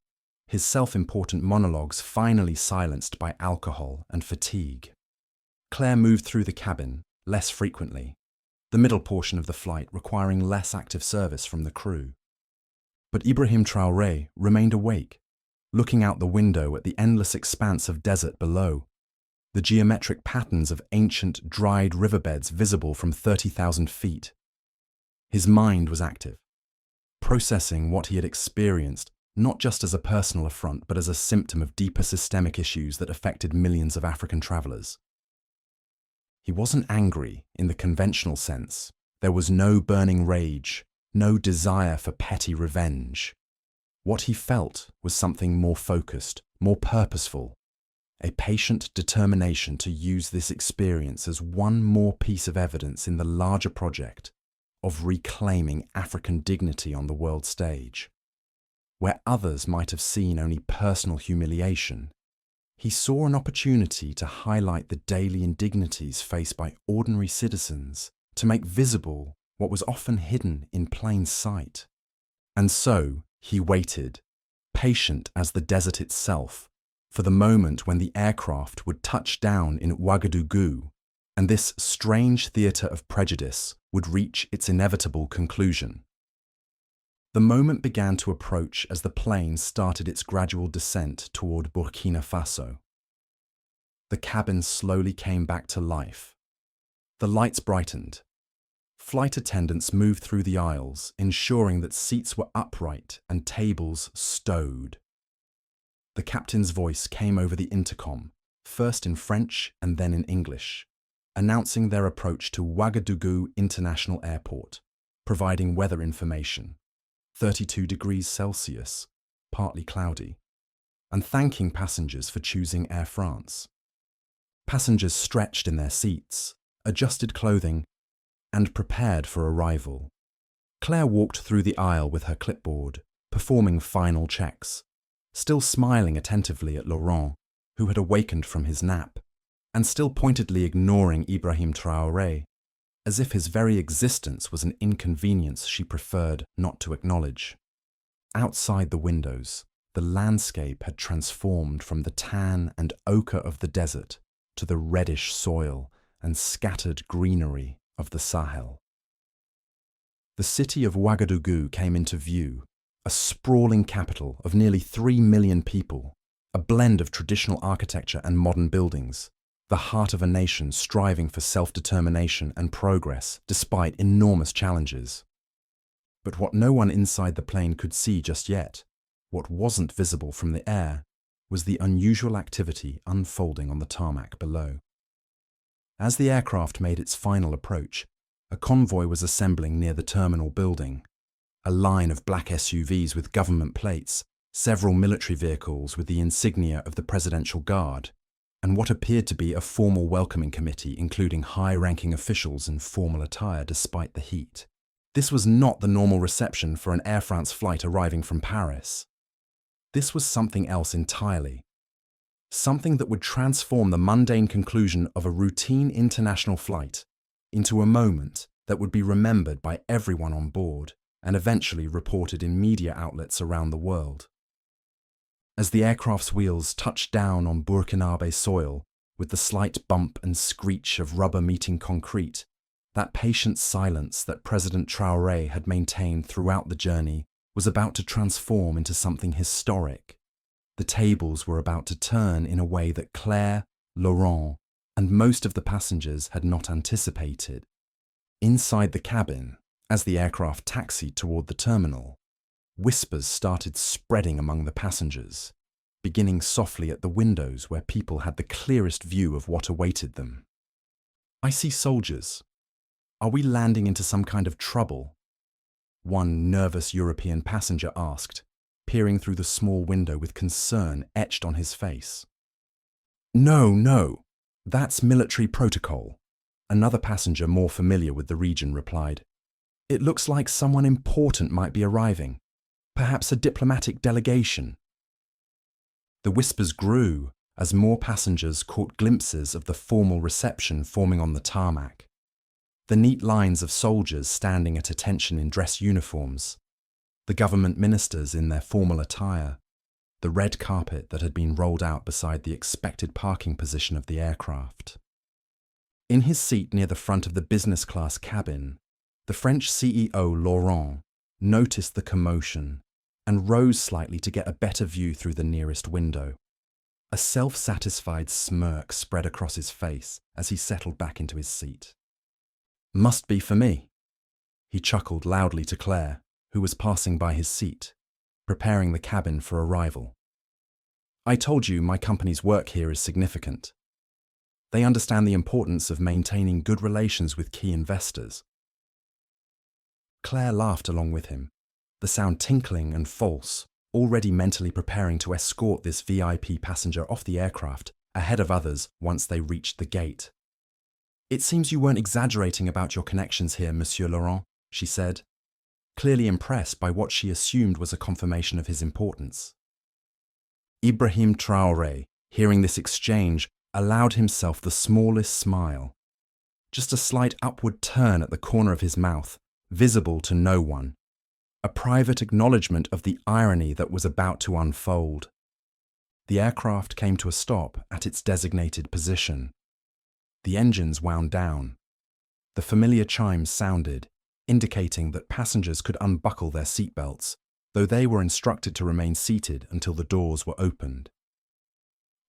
his self-important monologues finally silenced by alcohol and fatigue. Claire moved through the cabin, less frequently, the middle portion of the flight requiring less active service from the crew. But Ibrahim Traoré remained awake, looking out the window at the endless expanse of desert below, the geometric patterns of ancient, dried riverbeds visible from 30,000 feet. His mind was active, processing what he had experienced not just as a personal affront, but as a symptom of deeper systemic issues that affected millions of African travelers. He wasn't angry in the conventional sense. There was no burning rage, no desire for petty revenge. What he felt was something more focused, more purposeful, a patient determination to use this experience as one more piece of evidence in the larger project of reclaiming African dignity on the world stage. Where others might have seen only personal humiliation, he saw an opportunity to highlight the daily indignities faced by ordinary citizens, to make visible what was often hidden in plain sight. And so he waited, patient as the desert itself, for the moment when the aircraft would touch down in Ouagadougou, and this strange theatre of prejudice would reach its inevitable conclusion. The moment began to approach as the plane started its gradual descent toward Burkina Faso. The cabin slowly came back to life. The lights brightened. Flight attendants moved through the aisles, ensuring that seats were upright and tables stowed. The captain's voice came over the intercom, first in French and then in English, announcing their approach to Ouagadougou International Airport, providing weather information. 32 degrees Celsius, partly cloudy, and thanking passengers for choosing Air France. Passengers stretched in their seats, adjusted clothing, and prepared for arrival. Claire walked through the aisle with her clipboard, performing final checks, still smiling attentively at Laurent, who had awakened from his nap, and still pointedly ignoring Ibrahim Traoré, as if his very existence was an inconvenience she preferred not to acknowledge. Outside the windows, the landscape had transformed from the tan and ochre of the desert to the reddish soil and scattered greenery of the Sahel. The city of Ouagadougou came into view, a sprawling capital of nearly 3 million people, a blend of traditional architecture and modern buildings, the heart of a nation striving for self-determination and progress despite enormous challenges. But what no one inside the plane could see just yet, what wasn't visible from the air, was the unusual activity unfolding on the tarmac below. As the aircraft made its final approach, a convoy was assembling near the terminal building. A line of black SUVs with government plates, several military vehicles with the insignia of the Presidential Guard, and what appeared to be a formal welcoming committee including high-ranking officials in formal attire despite the heat. This was not the normal reception for an Air France flight arriving from Paris. This was something else entirely. Something that would transform the mundane conclusion of a routine international flight into a moment that would be remembered by everyone on board and eventually reported in media outlets around the world. As the aircraft's wheels touched down on Burkinabe soil, with the slight bump and screech of rubber meeting concrete, that patient silence that President Traoré had maintained throughout the journey was about to transform into something historic. The tables were about to turn in a way that Claire, Laurent, and most of the passengers had not anticipated. Inside the cabin, as the aircraft taxied toward the terminal, whispers started spreading among the passengers, beginning softly at the windows where people had the clearest view of what awaited them. "I see soldiers. Are we landing into some kind of trouble?" one nervous European passenger asked, peering through the small window with concern etched on his face. No, that's military protocol," another passenger more familiar with the region replied. "It looks like someone important might be arriving, perhaps a diplomatic delegation." The whispers grew as more passengers caught glimpses of the formal reception forming on the tarmac. The neat lines of soldiers standing at attention in dress uniforms, the government ministers in their formal attire, the red carpet that had been rolled out beside the expected parking position of the aircraft. In his seat near the front of the business class cabin, the French CEO Laurent noticed the commotion and rose slightly to get a better view through the nearest window. A self-satisfied smirk spread across his face as he settled back into his seat. "Must be for me," he chuckled loudly to Claire, who was passing by his seat, preparing the cabin for arrival. "I told you my company's work here is significant. They understand the importance of maintaining good relations with key investors." Claire laughed along with him, the sound tinkling and false, already mentally preparing to escort this VIP passenger off the aircraft ahead of others once they reached the gate. "It seems you weren't exaggerating about your connections here, Monsieur Laurent," she said, clearly impressed by what she assumed was a confirmation of his importance. Ibrahim Traoré, hearing this exchange, allowed himself the smallest smile. Just a slight upward turn at the corner of his mouth, visible to no one. A private acknowledgement of the irony that was about to unfold. The aircraft came to a stop at its designated position. The engines wound down. The familiar chimes sounded, indicating that passengers could unbuckle their seatbelts, though they were instructed to remain seated until the doors were opened.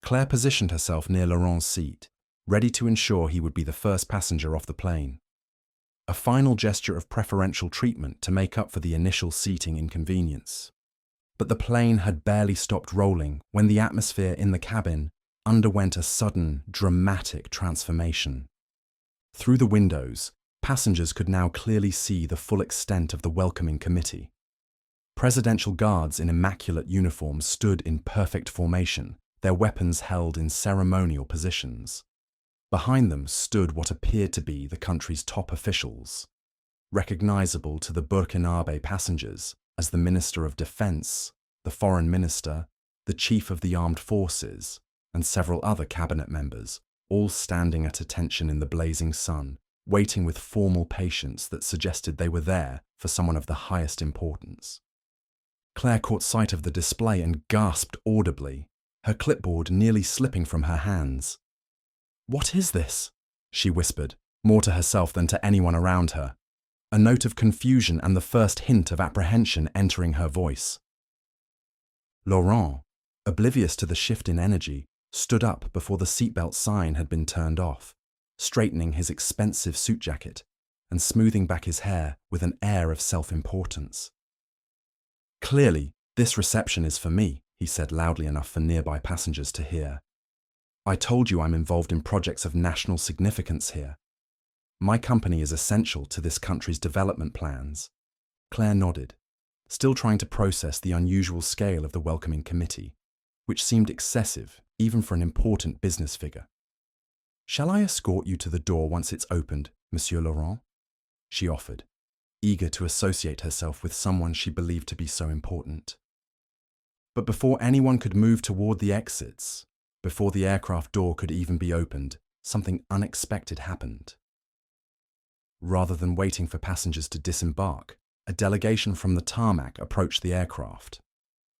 Claire positioned herself near Laurent's seat, ready to ensure he would be the first passenger off the plane. A final gesture of preferential treatment to make up for the initial seating inconvenience. But the plane had barely stopped rolling when the atmosphere in the cabin underwent a sudden, dramatic transformation. Through the windows, passengers could now clearly see the full extent of the welcoming committee. Presidential guards in immaculate uniforms stood in perfect formation, their weapons held in ceremonial positions. Behind them stood what appeared to be the country's top officials, recognizable to the Burkinabe passengers as the Minister of Defense, the Foreign Minister, the Chief of the Armed Forces, and several other cabinet members, all standing at attention in the blazing sun, waiting with formal patience that suggested they were there for someone of the highest importance. Claire caught sight of the display and gasped audibly, her clipboard nearly slipping from her hands. "What is this?" she whispered, more to herself than to anyone around her, a note of confusion and the first hint of apprehension entering her voice. Laurent, oblivious to the shift in energy, stood up before the seatbelt sign had been turned off, straightening his expensive suit jacket and smoothing back his hair with an air of self-importance. "Clearly, this reception is for me," he said loudly enough for nearby passengers to hear. "I told you I'm involved in projects of national significance here. My company is essential to this country's development plans." Claire nodded, still trying to process the unusual scale of the welcoming committee, which seemed excessive even for an important business figure. "Shall I escort you to the door once it's opened, Monsieur Laurent?" she offered, eager to associate herself with someone she believed to be so important. But before anyone could move toward the exits, before the aircraft door could even be opened, something unexpected happened. Rather than waiting for passengers to disembark, a delegation from the tarmac approached the aircraft.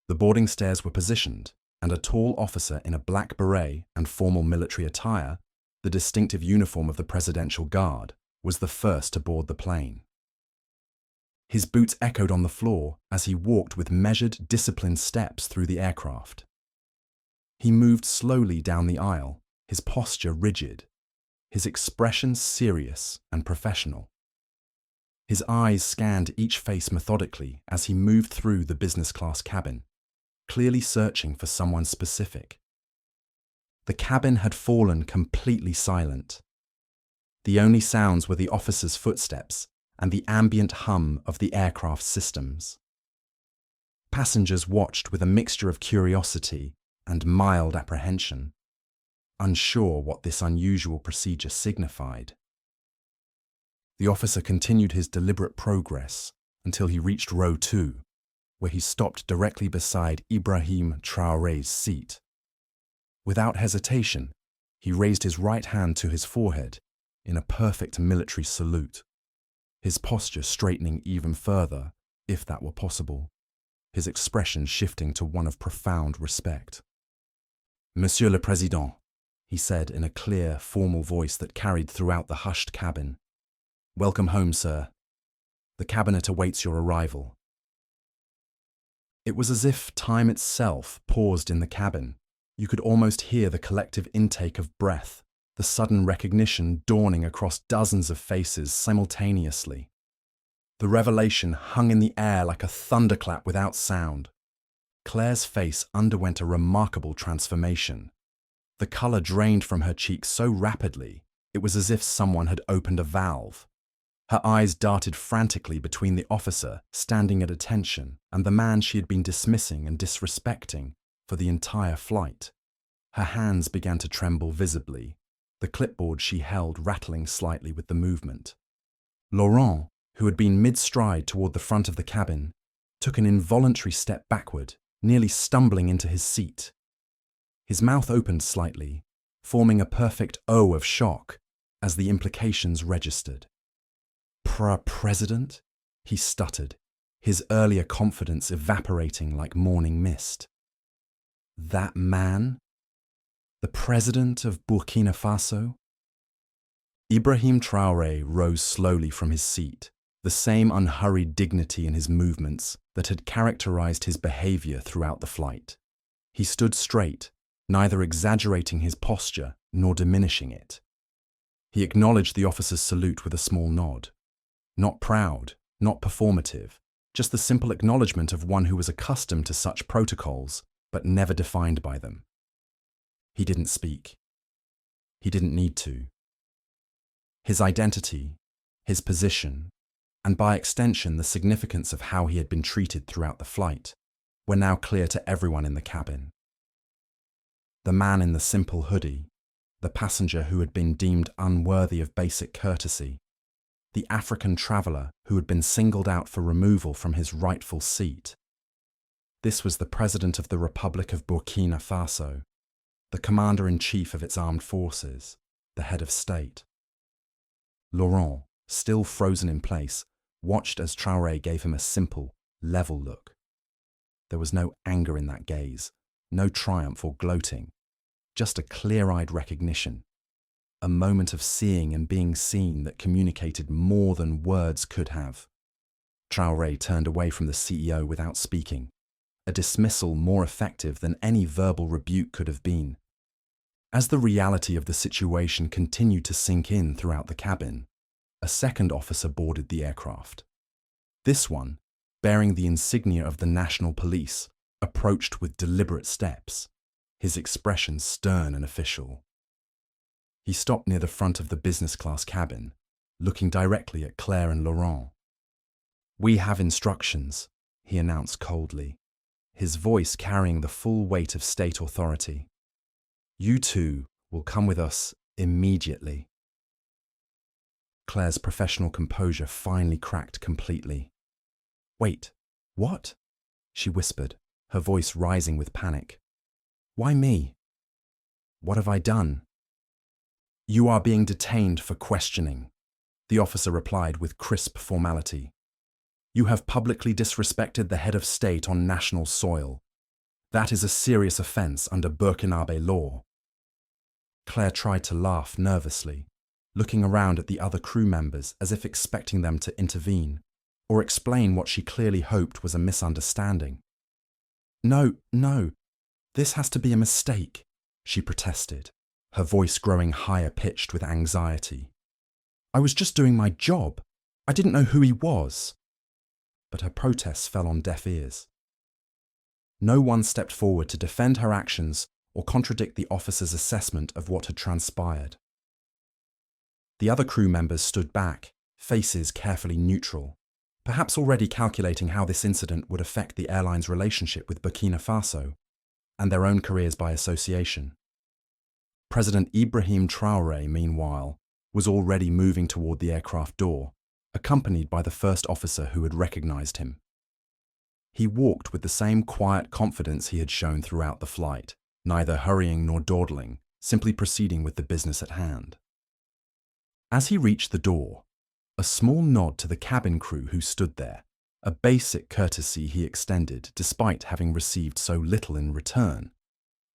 The boarding stairs were positioned, and a tall officer in a black beret and formal military attire, the distinctive uniform of the Presidential Guard, was the first to board the plane. His boots echoed on the floor as he walked with measured, disciplined steps through the aircraft. He moved slowly down the aisle, his posture rigid, his expression serious and professional. His eyes scanned each face methodically as he moved through the business class cabin, clearly searching for someone specific. The cabin had fallen completely silent. The only sounds were the officer's footsteps and the ambient hum of the aircraft's systems. Passengers watched with a mixture of curiosity and mild apprehension, unsure what this unusual procedure signified. The officer continued his deliberate progress until he reached row 2, where he stopped directly beside Ibrahim Traoré's seat. Without hesitation, he raised his right hand to his forehead in a perfect military salute, his posture straightening even further, if that were possible, his expression shifting to one of profound respect. "Monsieur le Président," he said in a clear, formal voice that carried throughout the hushed cabin. "Welcome home, sir. The cabinet awaits your arrival." It was as if time itself paused in the cabin. You could almost hear the collective intake of breath, the sudden recognition dawning across dozens of faces simultaneously. The revelation hung in the air like a thunderclap without sound. Claire's face underwent a remarkable transformation. The colour drained from her cheeks so rapidly, it was as if someone had opened a valve. Her eyes darted frantically between the officer standing at attention and the man she had been dismissing and disrespecting for the entire flight. Her hands began to tremble visibly, the clipboard she held rattling slightly with the movement. Laurent, who had been mid-stride toward the front of the cabin, took an involuntary step backward, nearly stumbling into his seat. His mouth opened slightly, forming a perfect O of shock as the implications registered. "President?" he stuttered, his earlier confidence evaporating like morning mist. "That man? The President of Burkina Faso?" Ibrahim Traoré rose slowly from his seat, the same unhurried dignity in his movements that had characterized his behavior throughout the flight. He stood straight, neither exaggerating his posture nor diminishing it. He acknowledged the officer's salute with a small nod. Not proud, not performative, just the simple acknowledgement of one who was accustomed to such protocols, but never defined by them. He didn't speak. He didn't need to. His identity, his position, and by extension the significance of how he had been treated throughout the flight, were now clear to everyone in the cabin. The man in the simple hoodie, the passenger who had been deemed unworthy of basic courtesy, the African traveller who had been singled out for removal from his rightful seat. This was the President of the Republic of Burkina Faso, the Commander-in-Chief of its armed forces, the head of state. Laurent, still frozen in place, watched as Traoré gave him a simple, level look. There was no anger in that gaze, no triumph or gloating, just a clear-eyed recognition, a moment of seeing and being seen that communicated more than words could have. Traoré turned away from the CEO without speaking, a dismissal more effective than any verbal rebuke could have been. As the reality of the situation continued to sink in throughout the cabin, a second officer boarded the aircraft. This one, bearing the insignia of the National Police, approached with deliberate steps, his expression stern and official. He stopped near the front of the business-class cabin, looking directly at Claire and Laurent. "We have instructions," he announced coldly, his voice carrying the full weight of state authority. "You two will come with us immediately." Claire's professional composure finally cracked completely. "Wait, what?" she whispered, her voice rising with panic. "Why me? What have I done?" "You are being detained for questioning," the officer replied with crisp formality. "You have publicly disrespected the head of state on national soil. That is a serious offense under Burkinabe law." Claire tried to laugh nervously, looking around at the other crew members as if expecting them to intervene or explain what she clearly hoped was a misunderstanding. No, this has to be a mistake," she protested, her voice growing higher pitched with anxiety. "I was just doing my job. I didn't know who he was." But her protests fell on deaf ears. No one stepped forward to defend her actions or contradict the officer's assessment of what had transpired. The other crew members stood back, faces carefully neutral, perhaps already calculating how this incident would affect the airline's relationship with Burkina Faso and their own careers by association. President Ibrahim Traoré, meanwhile, was already moving toward the aircraft door, accompanied by the first officer who had recognized him. He walked with the same quiet confidence he had shown throughout the flight, neither hurrying nor dawdling, simply proceeding with the business at hand. As he reached the door, a small nod to the cabin crew who stood there, a basic courtesy he extended despite having received so little in return,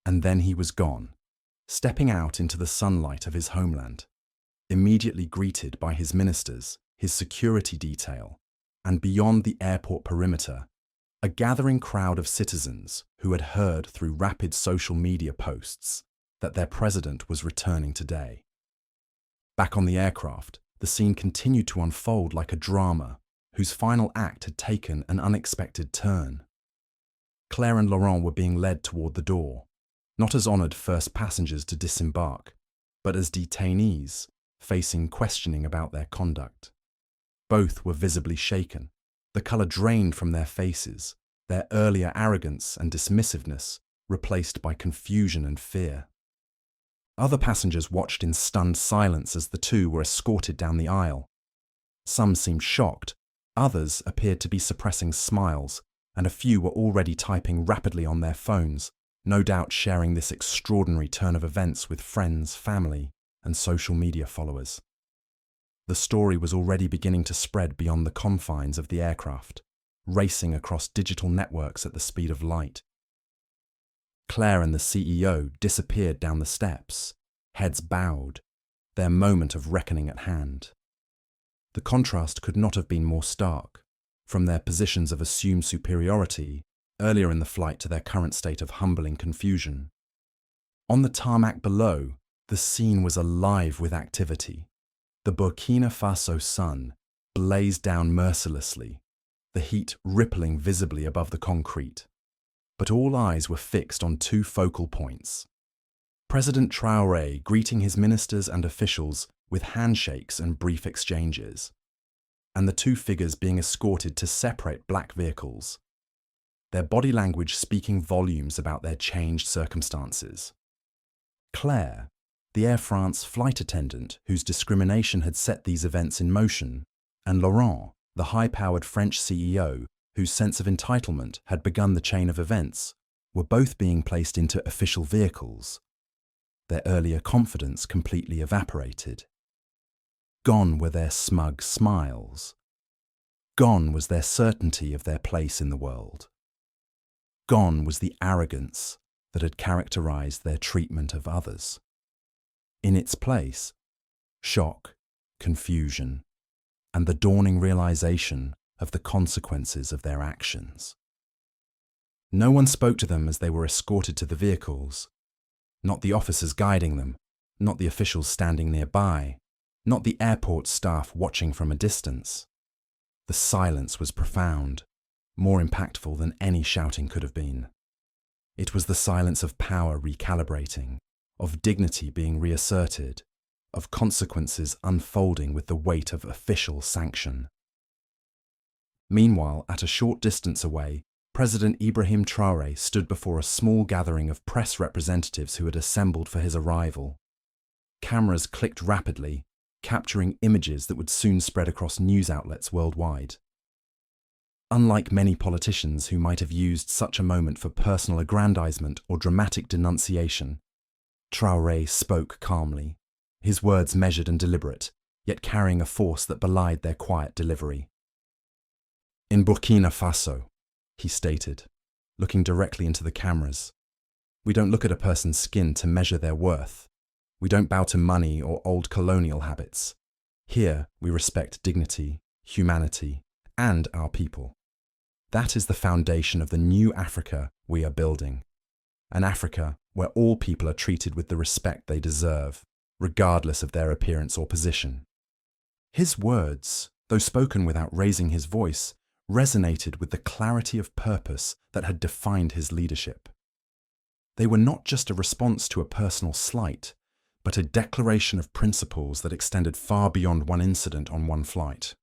and then he was gone, stepping out into the sunlight of his homeland, immediately greeted by his ministers, his security detail, and beyond the airport perimeter, a gathering crowd of citizens who had heard through rapid social media posts that their president was returning today. Back on the aircraft, the scene continued to unfold like a drama whose final act had taken an unexpected turn. Claire and Laurent were being led toward the door, not as honored first passengers to disembark, but as detainees facing questioning about their conduct. Both were visibly shaken, the color drained from their faces, their earlier arrogance and dismissiveness replaced by confusion and fear. Other passengers watched in stunned silence as the two were escorted down the aisle. Some seemed shocked, others appeared to be suppressing smiles, and a few were already typing rapidly on their phones, no doubt sharing this extraordinary turn of events with friends, family, and social media followers. The story was already beginning to spread beyond the confines of the aircraft, racing across digital networks at the speed of light. Claire and the CEO disappeared down the steps, heads bowed, their moment of reckoning at hand. The contrast could not have been more stark, from their positions of assumed superiority earlier in the flight to their current state of humbling confusion. On the tarmac below, the scene was alive with activity. The Burkina Faso sun blazed down mercilessly, the heat rippling visibly above the concrete. But all eyes were fixed on two focal points. President Traoré greeting his ministers and officials with handshakes and brief exchanges, and the two figures being escorted to separate black vehicles, their body language speaking volumes about their changed circumstances. Claire, the Air France flight attendant whose discrimination had set these events in motion, and Laurent, the high-powered French CEO whose sense of entitlement had begun the chain of events, were both being placed into official vehicles. Their earlier confidence completely evaporated. Gone were their smug smiles. Gone was their certainty of their place in the world. Gone was the arrogance that had characterized their treatment of others. In its place, shock, confusion, and the dawning realization of the consequences of their actions. No one spoke to them as they were escorted to the vehicles. Not the officers guiding them, not the officials standing nearby, not the airport staff watching from a distance. The silence was profound, more impactful than any shouting could have been. It was the silence of power recalibrating, of dignity being reasserted, of consequences unfolding with the weight of official sanction. Meanwhile, at a short distance away, President Ibrahim Traoré stood before a small gathering of press representatives who had assembled for his arrival. Cameras clicked rapidly, capturing images that would soon spread across news outlets worldwide. Unlike many politicians who might have used such a moment for personal aggrandizement or dramatic denunciation, Traoré spoke calmly, his words measured and deliberate, yet carrying a force that belied their quiet delivery. "In Burkina Faso," he stated, looking directly into the cameras, "we don't look at a person's skin to measure their worth. We don't bow to money or old colonial habits. Here, we respect dignity, humanity, and our people. That is the foundation of the new Africa we are building. An Africa where all people are treated with the respect they deserve, regardless of their appearance or position." His words, though spoken without raising his voice, resonated with the clarity of purpose that had defined his leadership. They were not just a response to a personal slight, but a declaration of principles that extended far beyond one incident on one flight.